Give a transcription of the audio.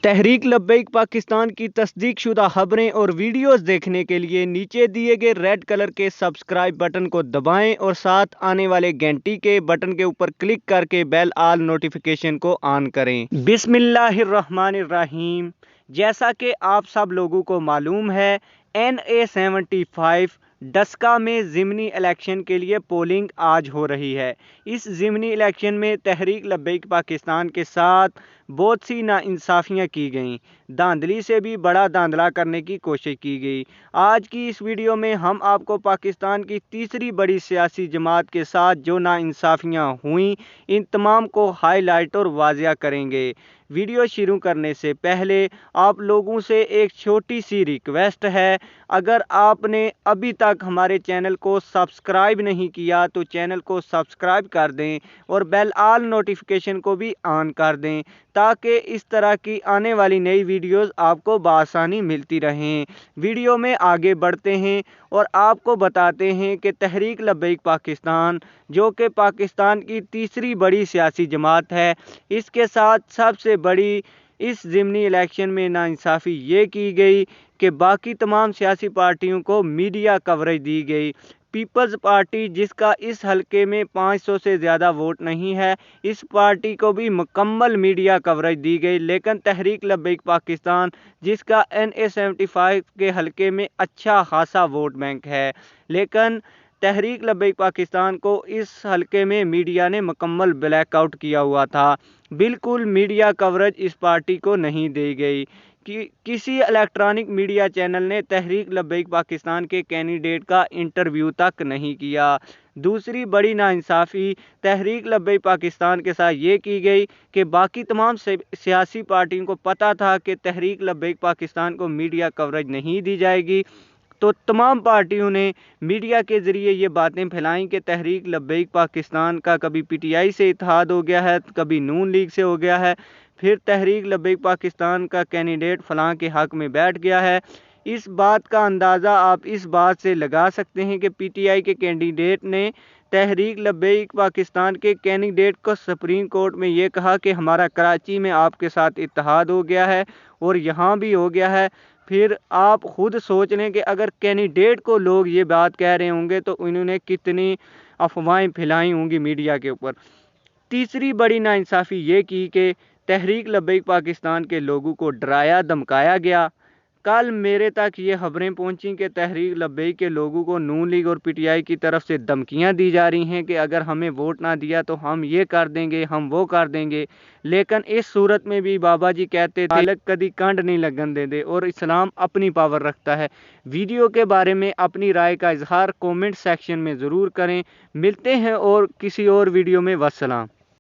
تحریک لبیک پاکستان کی تصدیق شدہ خبریں اور ویڈیوز دیکھنے کے لیے نیچے دیے گئے ریڈ کلر کے سبسکرائب بٹن کو دبائیں اور ساتھ آنے والے گھنٹی کے بٹن کے اوپر کلک کر کے بیل آل نوٹیفیکیشن کو آن کریں۔ بسم اللہ الرحمن الرحیم۔ جیسا کہ آپ سب لوگوں کو معلوم ہے، NA-75 ڈسکا میں ضمنی الیکشن کے لیے پولنگ آج ہو رہی ہے۔ اس ضمنی الیکشن میں تحریک لبیک پاکستان کے ساتھ بہت سی ناانصافیاں کی گئیں۔ دھاندلی سے بھی بڑا دھاندلا کرنے کی کوشش کی گئی۔ آج کی اس ویڈیو میں ہم آپ کو پاکستان کی تیسری بڑی سیاسی جماعت کے ساتھ جو ناانصافیاں ہوئیں ان تمام کو ہائی لائٹ اور واضح کریں گے۔ ویڈیو شروع کرنے سے پہلے آپ لوگوں سے ایک چھوٹی سی ریکویسٹ ہے، اگر آپ نے ابھی تک ہمارے چینل کو سبسکرائب نہیں کیا تو چینل کو سبسکرائب کر دیں اور بیل آل نوٹیفیکیشن کو بھی آن کر دیں تاکہ اس طرح کی آنے والی نئی ویڈیوز آپ کو بآسانی ملتی رہیں۔ ویڈیو میں آگے بڑھتے ہیں اور آپ کو بتاتے ہیں کہ تحریک لبیک پاکستان جو کہ پاکستان کی تیسری بڑی سیاسی جماعت ہے، اس کے ساتھ سب سے بڑی اس ضمنی الیکشن میں ناانصافی یہ کی گئی کہ باقی تمام سیاسی پارٹیوں کو میڈیا کوریج دی گئی۔ پیپلز پارٹی جس کا اس حلقے میں 500 سے زیادہ ووٹ نہیں ہے، اس پارٹی کو بھی مکمل میڈیا کوریج دی گئی، لیکن تحریک لبیک پاکستان جس کا NA-75 کے حلقے میں اچھا خاصا ووٹ بینک ہے، لیکن تحریک لبیک پاکستان کو اس حلقے میں میڈیا نے مکمل بلیک آؤٹ کیا ہوا تھا۔ بالکل میڈیا کوریج اس پارٹی کو نہیں دی گئی۔ کسی الیکٹرانک میڈیا چینل نے تحریک لبیک پاکستان کے کینڈیڈیٹ کا انٹرویو تک نہیں کیا۔ دوسری بڑی ناانصافی تحریک لبیک پاکستان کے ساتھ یہ کی گئی کہ باقی تمام سیاسی پارٹیوں کو پتہ تھا کہ تحریک لبیک پاکستان کو میڈیا کوریج نہیں دی جائے گی، تو تمام پارٹیوں نے میڈیا کے ذریعے یہ باتیں پھیلائیں کہ تحریک لبیک پاکستان کا کبھی PTI سے اتحاد ہو گیا ہے، کبھی نون لیگ سے ہو گیا ہے، پھر تحریک لبیک پاکستان کا کینڈیڈیٹ فلاں کے حق میں بیٹھ گیا ہے۔ اس بات کا اندازہ آپ اس بات سے لگا سکتے ہیں کہ PTI کے کینڈیڈیٹ نے تحریک لبیک پاکستان کے کینڈیڈیٹ کو سپریم کورٹ میں یہ کہا کہ ہمارا کراچی میں آپ کے ساتھ اتحاد ہو گیا ہے اور یہاں بھی ہو گیا ہے۔ پھر آپ خود سوچ لیں کہ اگر کینڈیڈیٹ کو لوگ یہ بات کہہ رہے ہوں گے تو انہوں نے کتنی افواہیں پھیلائی ہوں گی میڈیا کے اوپر۔ تیسری بڑی ناانصافی یہ کی کہ تحریک لبیک پاکستان کے لوگوں کو ڈرایا دھمکایا گیا۔ کل میرے تک یہ خبریں پہنچیں کہ تحریک لبیک کے لوگوں کو نون لیگ اور PTI کی طرف سے دھمکیاں دی جا رہی ہیں کہ اگر ہمیں ووٹ نہ دیا تو ہم یہ کر دیں گے، ہم وہ کر دیں گے۔ لیکن اس صورت میں بھی بابا جی کہتے تھے مالک کدی کنڈ نہیں لگن دے دے، اور اسلام اپنی پاور رکھتا ہے۔ ویڈیو کے بارے میں اپنی رائے کا اظہار کومنٹ سیکشن میں ضرور کریں۔ ملتے ہیں اور کسی اور ویڈیو میں، والسلام۔